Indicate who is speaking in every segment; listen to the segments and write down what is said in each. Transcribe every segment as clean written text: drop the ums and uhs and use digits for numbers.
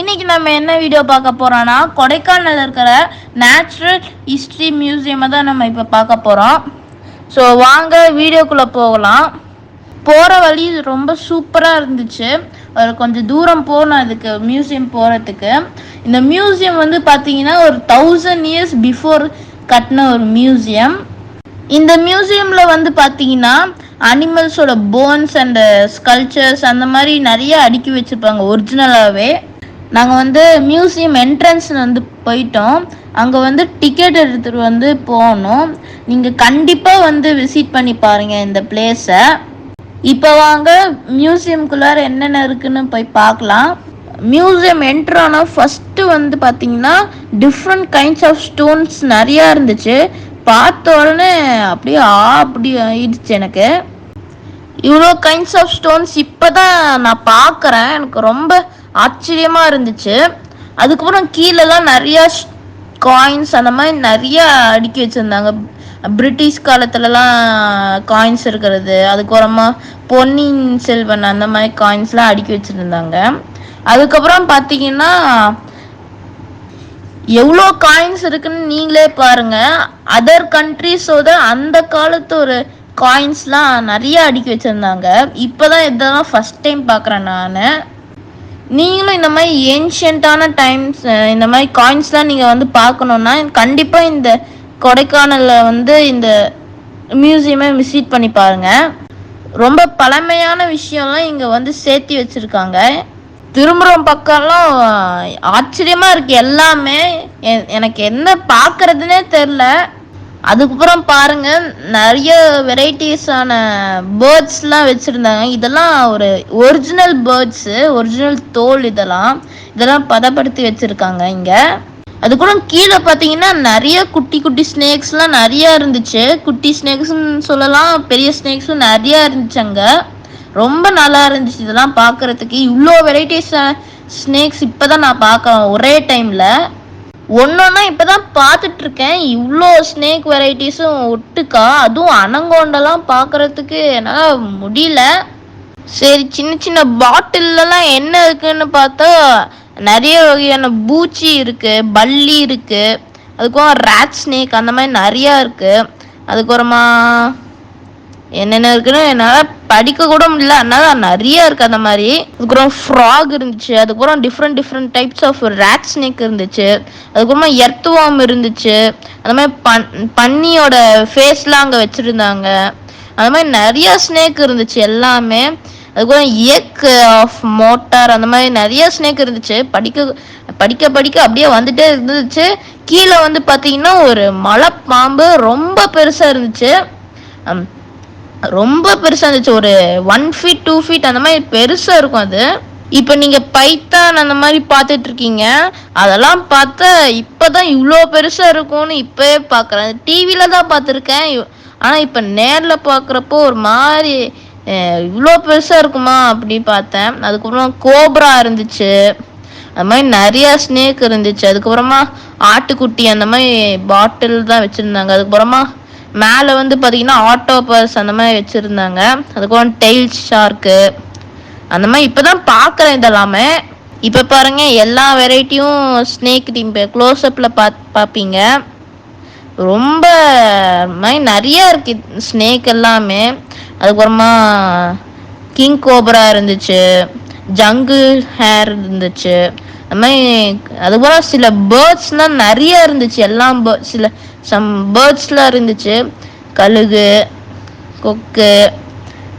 Speaker 1: இன்னைக்கு நம்ம என்ன வீடியோ பார்க்க போறோம்னா கொடைக்கானல்ல இருக்கிற நேச்சுரல் ஹிஸ்டரி மியூசியம் தான் நம்ம இப்போ பார்க்க போறோம். ஸோ வாங்க வீடியோக்குள்ள போகலாம். போகிற வழி ரொம்ப சூப்பராக இருந்துச்சு. ஒரு கொஞ்சம் தூரம் போகணும் அதுக்கு மியூசியம் போகிறதுக்கு. இந்த மியூசியம் வந்து பார்த்தீங்கன்னா ஒரு 1000 years பிஃபோர் கட்டின ஒரு மியூசியம். இந்த மியூசியமில் வந்து பார்த்தீங்கன்னா அனிமல்ஸோட போன்ஸ் அண்ட் ஸ்கல்ச்சர்ஸ் அந்த மாதிரி நிறைய அடுக்கி வச்சுருப்பாங்க ஒரிஜினலாகவே. நாங்கள் வந்து மியூசியம் என்ட்ரன்ஸ் வந்து போயிட்டோம். அங்கே வந்து டிக்கெட் எடுத்துகிட்டு வந்து போகணும். நீங்கள் கண்டிப்பாக வந்து விசிட் பண்ணி பாருங்கள் இந்த பிளேஸை. இப்போ வாங்க மியூசியம்குள்ளார என்னென்ன இருக்குன்னு போய் பார்க்கலாம். மியூசியம் என்ட்ரானா ஃபஸ்ட்டு வந்து பார்த்தீங்கன்னா டிஃப்ரெண்ட் கைண்ட்ஸ் ஆஃப் ஸ்டோன்ஸ் நிறையா இருந்துச்சு. பார்த்த உடனே அப்படியே அப்படி ஆயிடுச்சு எனக்கு. இவ்வளோ கைண்ட்ஸ் ஆஃப் ஸ்டோன்ஸ் இப்போ தான் நான் பார்க்குறேன். எனக்கு ரொம்ப ஆச்சரியமாக இருந்துச்சு. அதுக்கப்புறம் கீழெல்லாம் நிறையா காயின்ஸ் அந்த மாதிரி நிறையா அடுக்கி வச்சுருந்தாங்க. பிரிட்டிஷ் காலத்துலலாம் காயின்ஸ் இருக்கிறது, அதுக்கப்புறமா பொன்னியின் செல்வன் அந்த மாதிரி காயின்ஸ்லாம் அடுக்கி வச்சுருந்தாங்க. அதுக்கப்புறம் பார்த்தீங்கன்னா எவ்வளோ காயின்ஸ் இருக்குன்னு நீங்களே பாருங்க. அதர் கண்ட்ரிஸோட அந்த காலத்து ஒரு காயின்ஸ்லாம் நிறைய அடுக்கி வச்சுருந்தாங்க. இப்போதான் இதெல்லாம் ஃபஸ்ட் டைம் பார்க்குறேன் நான். நீங்களும் இந்த மாதிரி ஏன்ஷியன்ட்டான டைம்ஸ் இந்த மாதிரி காயின்ஸ்லாம் நீங்கள் வந்து பார்க்கணுன்னா கண்டிப்பாக இந்த கொடைக்கானலில் வந்து இந்த மியூசியமை விசிட் பண்ணி பாருங்கள். ரொம்ப பழமையான விஷயம்லாம் இங்கே வந்து சேர்த்து வச்சுருக்காங்க. திரும்புறம் பக்கம்லாம் ஆச்சரியமாக இருக்குது எல்லாமே. எனக்கு என்ன பார்க்குறதுனே தெரில. அதுக்கப்புறம் பாருங்கள் நிறைய வெரைட்டிஸான பேர்ட்ஸ்லாம் வச்சுருந்தாங்க. இதெல்லாம் ஒரு ஒரிஜினல் பேர்ட்ஸு, ஒரிஜினல் தோல். இதெல்லாம் பதப்படுத்தி வச்சுருக்காங்க இங்கே. அதுக்கப்புறம் கீழே பார்த்தீங்கன்னா நிறைய குட்டி குட்டி ஸ்னேக்ஸ்லாம் நிறையா இருந்துச்சு. குட்டி ஸ்னேக்ஸ்ன்னு சொல்லலாம், பெரிய ஸ்னேக்ஸும் நிறையா இருந்துச்சு அங்கே. ரொம்ப நல்லா இருந்துச்சு இதெல்லாம் பார்க்குறதுக்கு. இவ்வளோ வெரைட்டிஸான ஸ்னேக்ஸ் இப்போ தான் நான் பார்க்குறேன் ஒரே டைமில். ஒன்றொன்னா இப்போ தான் பார்த்துட்ருக்கேன். இவ்வளோ ஸ்னேக் வெரைட்டிஸும் ஒட்டுக்கா, அதுவும் அனங்கோண்டெல்லாம் பார்க்குறதுக்கு என்னால் முடியல. சரி, சின்ன சின்ன பாட்டிலெலாம் என்ன இருக்குன்னு பார்த்தா நிறைய வகையான பூச்சி இருக்குது, பல்லி இருக்குது, அதுக்கப்புறம் ரேட் ஸ்னேக் அந்த மாதிரி நிறையா இருக்குது. அதுக்கப்புறமா என்னென்ன இருக்குன்னு என்னால் படிக்க கூட முடியல, அதனால நிறைய இருக்குது அந்த மாதிரி. அதுக்கப்புறம் ஃப்ராக் இருந்துச்சு. அதுக்கப்புறம் different types of rat snake இருந்துச்சு. அதுக்கப்புறமா எர்த்வார்ம் இருந்துச்சு. அந்த மாதிரி பன்னியோட ஃபேஸ்லாம் அங்கே வச்சுருந்தாங்க. அந்த மாதிரி நிறைய ஸ்னேக் இருந்துச்சு எல்லாமே. அதுக்கப்புறம் எக் ஆஃப் மோட்டார் அந்த மாதிரி நிறைய ஸ்னேக் இருந்துச்சு. படிக்க அப்படியே வந்துட்டே இருந்துச்சு. கீழே வந்து பார்த்தீங்கன்னா ஒரு மலை பாம்பு ரொம்ப பெருசாக இருந்துச்சு. ரொம்ப பெருசாக இருந்துச்சு. ஒரு 1 feet 2 feet அந்த மாதிரி பெருசாக இருக்கும் அது. இப்போ நீங்கள் பைத்தான் அந்த மாதிரி பார்த்துட்டு இருக்கீங்க. அதெல்லாம் பார்த்தா இப்போ தான் இவ்வளோ பெருசாக இருக்கும்னு இப்போவே பார்க்குறேன். டிவியில் தான் பார்த்துருக்கேன், ஆனால் இப்போ நேரில் பார்க்குறப்போ ஒரு மாதிரி இவ்வளோ பெருசாக இருக்குமா அப்படி பார்த்தேன். அதுக்கப்புறம் கோப்ரா இருந்துச்சு. அது மாதிரி நிறையா ஸ்னேக் இருந்துச்சு. அதுக்கப்புறமா ஆட்டுக்குட்டி அந்த மாதிரி பாட்டில் தான் வச்சுருந்தாங்க. அதுக்கப்புறமா மேலே வந்து பார்த்தீங்கன்னா ஆட்டோபஸ் அந்த மாதிரி வச்சுருந்தாங்க. அதுக்கப்புறம் டெயில் ஷார்க்கு அந்த மாதிரி இப்போ தான் பார்க்குறேன் இதெல்லாமே. இப்போ பாருங்கள் எல்லா வெரைட்டியும் ஸ்னேக் க்ளோஸ்அப்பில் பார்ப்பீங்க. ரொம்ப மாதிரி நிறையா இருக்குது ஸ்னேக் எல்லாமே. அதுக்கப்புறமா கிங் கோப்ரா இருந்துச்சு, ஜங்கிள் ஹேர் இருந்துச்சு. அது மாதிரி அதுக்கப்புறம் சில பேர்ட்ஸ்லாம் நிறைய இருந்துச்சு. எல்லாம் சம் பேர்ட்ஸ்லாம் இருந்துச்சு, கழுகு, கொக்கு,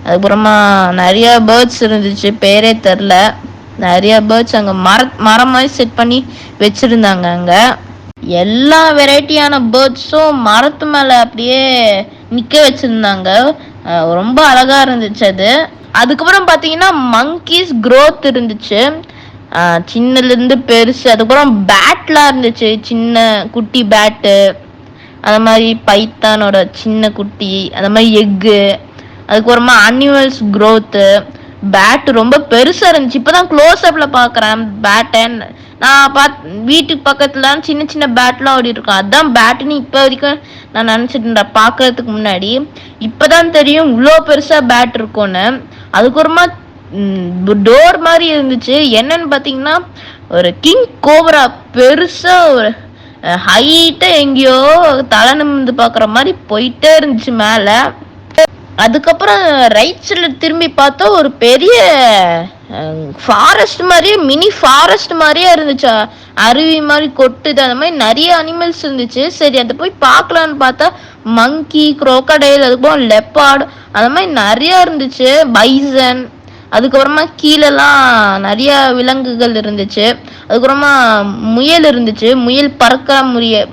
Speaker 1: அதுக்கப்புறமா நிறையா பேர்ட்ஸ் இருந்துச்சு, பேரே தெரில. நிறையா பேர்ட்ஸ் அங்கே மரம் மாதிரி செட் பண்ணி வச்சுருந்தாங்க. அங்கே எல்லா வெரைட்டியான பேர்ட்ஸும் மரத்து மேலே அப்படியே நிற்க வச்சுருந்தாங்க. ரொம்ப அழகாக இருந்துச்சு அது. அதுக்கப்புறம் பார்த்தீங்கன்னா மங்கீஸ் க்ரோத் இருந்துச்சு, சின்னலேருந்து பெருசு. அதுக்கப்புறம் பேட்லாம் இருந்துச்சு, சின்ன குட்டி பேட்டு, அந்த மாதிரி பைத்தானோட சின்ன குட்டி, அந்த மாதிரி எக்கு. அதுக்கப்புறமா அனிமல்ஸ் க்ரோத்து. பேட்டு ரொம்ப பெருசாக இருந்துச்சு. இப்போ தான் க்ளோஸ்அப்பில் பார்க்குறேன் பேட்டை. நான் வீட்டுக்கு பக்கத்தில் சின்ன பேட்லாம் ஓடி இருக்கும். அதுதான் பேட்டுன்னு இப்போ வரைக்கும் நான் நினச்சிட்டு இருந்தேன் பார்க்கறதுக்கு முன்னாடி. இப்போ தான் தெரியும் இவ்வளோ பெருசாக பேட் இருக்கும்னு. அதுக்கப்புறமா டோர் மாதிரி இருந்துச்சு. என்னன்னு பாத்தீங்கன்னா ஒரு கிங் கோப்ரா பெருசா ஒரு ஹைட்டா எங்கேயோ தலை நிமிர்ந்து பாக்குற மாதிரி போயிட்டே இருந்துச்சு மேல. அதுக்கப்புறம் ரைட் சைட்ல திரும்பி பார்த்தா ஒரு பெரிய ஃபாரஸ்ட் மாதிரியே மினி ஃபாரஸ்ட் மாதிரியே இருந்துச்சு. அருவி மாதிரி கொட்டுது, அந்த மாதிரி நிறைய அனிமல்ஸ் இருந்துச்சு. சரி அதை போய் பார்க்கலான்னு பார்த்தா மங்கி, குரோக்கடைல், அதுக்கப்புறம் லெப்பார்டு அந்த மாதிரி நிறைய இருந்துச்சு. பைசன், அதுக்கப்புறமா கீழெல்லாம் நிறைய விலங்குகள் இருந்துச்சு. அதுக்கப்புறமா முயல் இருந்துச்சு, முயல் பறக்கிற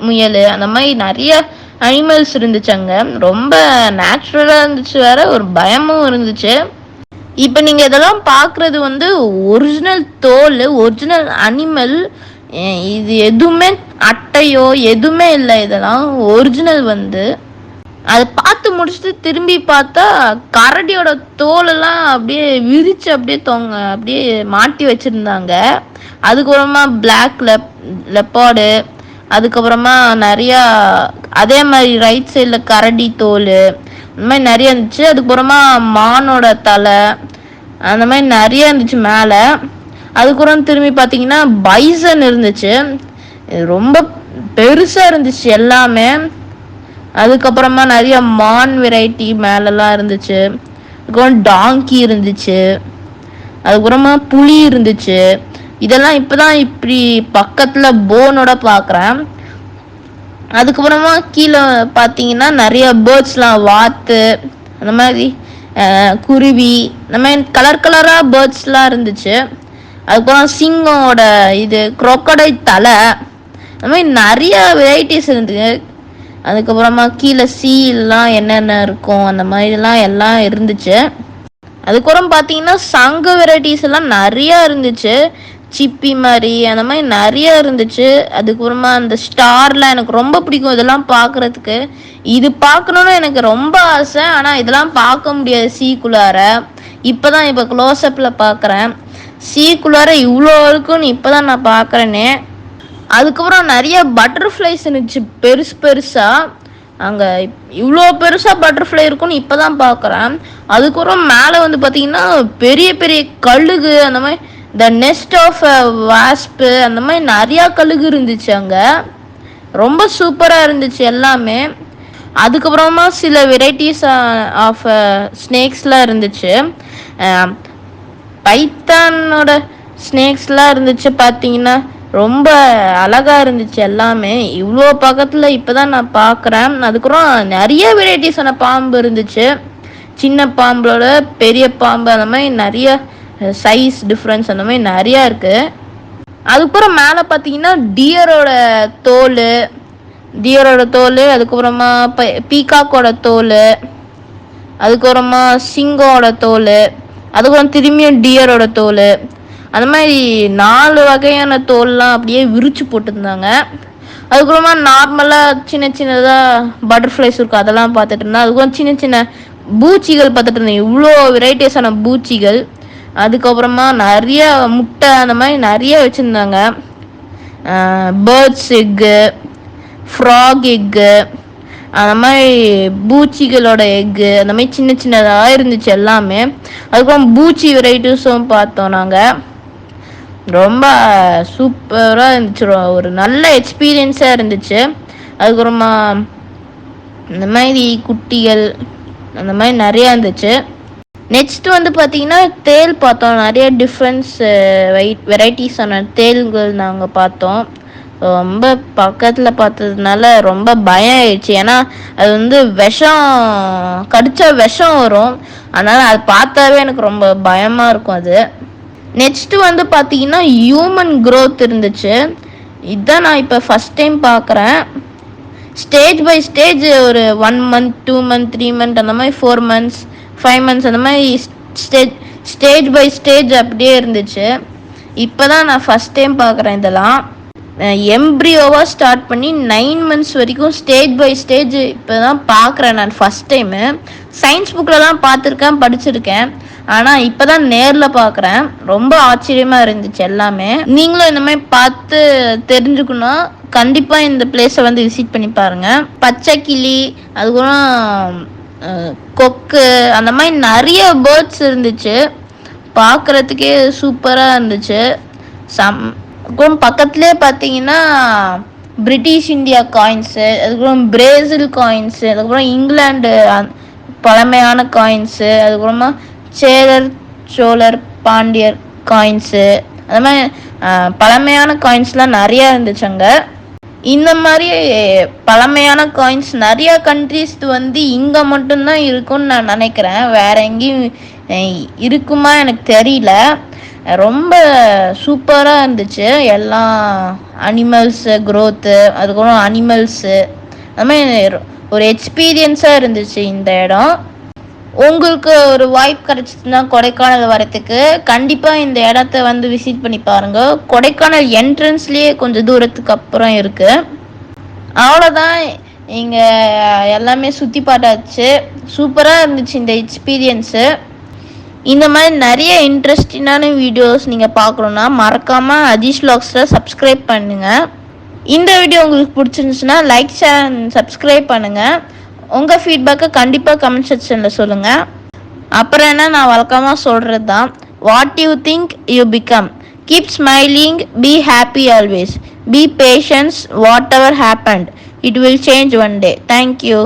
Speaker 1: முயல், அந்த மாதிரி நிறைய அனிமல்ஸ் இருந்துச்சு அங்க. ரொம்ப நேச்சுரலா இருந்துச்சு, வேற ஒரு பயமும் இருந்துச்சு. இப்ப நீங்க இதெல்லாம் பாக்குறது வந்து ஒரிஜினல் தோல், ஒரிஜினல் அனிமல். இது எதுவுமே அட்டையோ எதுவுமே இல்லை, இதெல்லாம் ஒரிஜினல். வந்து அதை பார்த்து முடிச்சுட்டு திரும்பி பார்த்தா கரடியோட தோலெல்லாம் அப்படியே விரிச்சு அப்படியே அப்படியே மாட்டி வச்சிருந்தாங்க. அதுக்கப்புறமா பிளாக் லெப்பார்டு, அதுக்கப்புறமா நிறையா அதே மாதிரி ரைட் சைடில் கரடி தோல், அந்த மாதிரி நிறைய இருந்துச்சு. அதுக்கப்புறமா மானோட தலை, அந்த மாதிரி நிறைய இருந்துச்சு மேலே. அதுக்கப்புறம் திரும்பி பார்த்தீங்கன்னா பைசன் இருந்துச்சு, ரொம்ப பெருசாக இருந்துச்சு எல்லாமே. அதுக்கப்புறமா நிறைய மான் வெரைட்டி மேலெல்லாம் இருந்துச்சு. அதுக்கப்புறம் டாங்கி இருந்துச்சு, அதுக்கப்புறமா புலி இருந்துச்சு. இதெல்லாம் இப்பதான் இப்படி பக்கத்துல போனோட பாக்குறேன். அதுக்கப்புறமா கீழே பாத்தீங்கன்னா நிறைய பேர்ட்ஸ்லாம், வாத்து, அந்த மாதிரி குருவி, இந்த மாதிரி கலர் கலரா பேர்ட்ஸ்லாம் இருந்துச்சு. அதுக்கப்புறம் சிங்கோட இது, குரோக்கடைல் தலை, அந்த மாதிரி நிறைய வெரைட்டிஸ் இருந்துச்சு. அதுக்கப்புறமா கீழே சீல்லாம் என்னென்ன இருக்கும் அந்த மாதிரிலாம் எல்லாம் இருந்துச்சு. அதுக்கப்புறம் பார்த்தீங்கன்னா சங்கு வெரைட்டிஸ் எல்லாம் நிறையா இருந்துச்சு, சிப்பி மாதிரி அந்த மாதிரி நிறைய இருந்துச்சு. அதுக்கப்புறமா அந்த ஸ்டார்லாம் எனக்கு ரொம்ப பிடிக்கும் இதெல்லாம் பார்க்குறதுக்கு. இது பார்க்கணுன்னு எனக்கு ரொம்ப ஆசை, ஆனால் இதெல்லாம் பார்க்க முடியாது சீக்குள்ளார. இப்போ க்ளோஸ்அப்பில் பார்க்குறேன். சீக்குள்ளார இவ்வளோ இருக்குன்னு இப்போ தான் நான் பார்க்குறேனே. அதுக்கப்புறம் நிறைய பட்டர்ஃப்ளைஸ் இருந்துச்சு பெருசு பெருசாக. அங்கே இவ்வளோ பெருசாக பட்டர்ஃப்ளை இருக்குன்னு இப்போ தான் பார்க்குறேன். அதுக்கப்புறம் மேலே வந்து பார்த்தீங்கன்னா பெரிய பெரிய கழுகு, அந்த மாதிரி த நெஸ்ட் ஆஃப் வாஸ்பு, அந்த மாதிரி நிறையா கழுகு இருந்துச்சு அங்கே. ரொம்ப சூப்பராக இருந்துச்சு எல்லாமே. அதுக்கப்புறமா சில வெரைட்டிஸ் ஆஃப் ஸ்னேக்ஸ்லாம் இருந்துச்சு. பைத்தானோட ஸ்னேக்ஸ்லாம் இருந்துச்சு. பார்த்தீங்கன்னா ரொம்ப அழகாக இருந்துச்சு எல்லாமே. இவ்வளோ பக்கத்தில் இப்போ தான் நான் பார்க்குறேன். அதுக்கப்புறம் நிறைய வெரைட்டிஸான பாம்பு இருந்துச்சு, சின்ன பாம்போட பெரிய பாம்பு, அந்த மாதிரி நிறைய சைஸ் டிஃப்ரென்ஸ் அந்த மாதிரி நிறையா இருக்குது. அதுக்கப்புறம் மேலே பார்த்தீங்கன்னா டியரோட தோல், அதுக்கப்புறமா பீகாக்கோட தோல், அதுக்கப்புறமா சிங்கோட தோல், அதுக்கப்புறம் திரும்பியும் டியரோட தோல், அந்த மாதிரி 4 வகையான தோல்லாம் அப்படியே விரிச்சு போட்டுருந்தாங்க. அதுக்கப்புறமா நார்மலாக சின்ன சின்னதாக பட்டர்ஃப்ளைஸ் இருக்கும், அதெல்லாம் பார்த்துட்டு இருந்தேன். அதுக்கப்புறம் சின்ன சின்ன பூச்சிகள் பார்த்துட்டு இருந்தேன், இவ்வளோ வெரைட்டிஸான பூச்சிகள். அதுக்கப்புறமா நிறைய முட்டை அந்த மாதிரி நிறைய வச்சுருந்தாங்க. பேர்ட்ஸ் எக்கு, ஃப்ராக் எக்கு, அந்த மாதிரி பூச்சிகளோட எக்கு, அந்த மாதிரி சின்ன சின்னதாக இருந்துச்சு எல்லாமே. அதுக்கப்புறம் பூச்சி வெரைட்டிஸும் பார்த்தோம் நாங்கள். ரொம்ப சூப்பராக இருந்துச்சு, ஒரு நல்ல எக்ஸ்பீரியன்ஸாக இருந்துச்சு. அதுக்கப்புறமா இந்த மாதிரி குட்டிகள் அந்த மாதிரி நிறையா இருந்துச்சு. நெக்ஸ்ட் வந்து பார்த்தீங்கன்னா தேல் பார்த்தோம். நிறைய டிஃப்ரெண்ட்ஸ் வெரைட்டிஸான தேல்கள் நாங்கள் பார்த்தோம். ரொம்ப பக்கத்தில் பார்த்ததுனால ரொம்ப பயம் ஆயிடுச்சு. ஏன்னா அது வந்து கடிச்சா விஷம் வரும், அதனால் அது பார்த்தாவே எனக்கு ரொம்ப பயமாக இருக்கும் அது. நெக்ஸ்ட் வந்து பார்த்தீங்கன்னா ஹியூமன் க்ரோத் இருந்துச்சு. இதுதான் நான் இப்போ ஃபஸ்ட் டைம் பார்க்குறேன். ஸ்டேஜ் பை ஸ்டேஜ் ஒரு 1 month 2 month 3 month அந்த மாதிரி 4 months 5 months அந்த மாதிரி ஸ்டேஜ் பை ஸ்டேஜ் அப்படியே இருந்துச்சு. இப்போ தான் நான் ஃபஸ்ட் டைம் பார்க்குறேன். இதெல்லாம் எம்ப்ரியோவாக ஸ்டார்ட் பண்ணி 9 months வரைக்கும் ஸ்டேஜ் பை ஸ்டேஜ் இப்போ தான் பார்க்குறேன் நான் ஃபஸ்ட் டைமு. சயின்ஸ் புக்கில் தான் பார்த்துருக்கேன், படிச்சிருக்கேன், ஆனால் இப்போ தான் நேரில் பார்க்குறேன். ரொம்ப ஆச்சரியமாக இருந்துச்சு எல்லாமே. நீங்களும் இந்த மாதிரி பார்த்து தெரிஞ்சுக்கணும், கண்டிப்பாக இந்த பிளேஸை வந்து விசிட் பண்ணி பாருங்கள். பச்சை கிளி, அதுக்கப்புறம் கொக்கு, அந்த மாதிரி நிறைய பேர்ட்ஸ் இருந்துச்சு. பார்க்குறதுக்கே சூப்பராக இருந்துச்சு. அப்புறம் பக்கத்துலேயே பார்த்தீங்கன்னா பிரிட்டிஷ் இந்தியா காயின்ஸு, அதுக்கப்புறம் பிரேசில் காயின்ஸு, அதுக்கப்புறம் இங்கிலாந்து பழமையான காயின்ஸு, அதுக்கப்புறமா சேரர் சோழர் பாண்டியர் காயின்ஸு, அது மாதிரி பழமையான காயின்ஸ்லாம் நிறையா இருந்துச்சு அங்கே. இந்த மாதிரி பழமையான காயின்ஸ் நிறையா கண்ட்ரிஸ் இங்கே மட்டும்தான் இருக்கும்னு நான் நினைக்கிறேன். வேற எங்கேயும் இருக்குமா எனக்கு தெரியல. ரொம்ப சூப்பராக இருந்துச்சு. எல்லாம் அனிமல்ஸு க்ரோத்து, அதுக்கப்புறம் அனிமல்ஸு, அது மாதிரி ஒரு எக்ஸ்பீரியன்ஸாக இருந்துச்சு இந்த இடம். உங்களுக்கு ஒரு வாய்ப்பு கிடைச்சிதுன்னா கொடைக்கானல் வரத்துக்கு கண்டிப்பாக இந்த இடத்த விசிட் பண்ணி பாருங்க. கொடைக்கானல் என்ட்ரன்ஸ்லேயே கொஞ்சம் தூரத்துக்கு அப்புறம் இருக்கு. அவ்வளோதான், இங்கே எல்லாமே சுற்றி பார்த்தாச்சு. சூப்பராக இருந்துச்சு இந்த எக்ஸ்பீரியன்ஸு. இந்த மாதிரி நிறைய இன்ட்ரெஸ்டிங்கான வீடியோஸ் நீங்கள் பார்க்கணுன்னா மறக்காமல் அஜீஷ் வ்ளாக்ஸில் சப்ஸ்கிரைப் பண்ணுங்கள். இந்த வீடியோ உங்களுக்கு பிடிச்சிருந்துச்சுன்னா லைக், ஷேர் அண்ட் சப்ஸ்கிரைப் பண்ணுங்கள். உங்கள் ஃபீட்பேக்கை கண்டிப்பாக கமெண்ட் செக்ஷனில் சொல்லுங்கள். அப்புறம் என்ன, நான் வழக்கமாக சொல்கிறது தான், what you think you become. Keep smiling, be happy always, be patience, whatever happened, it will change one day. Thank you.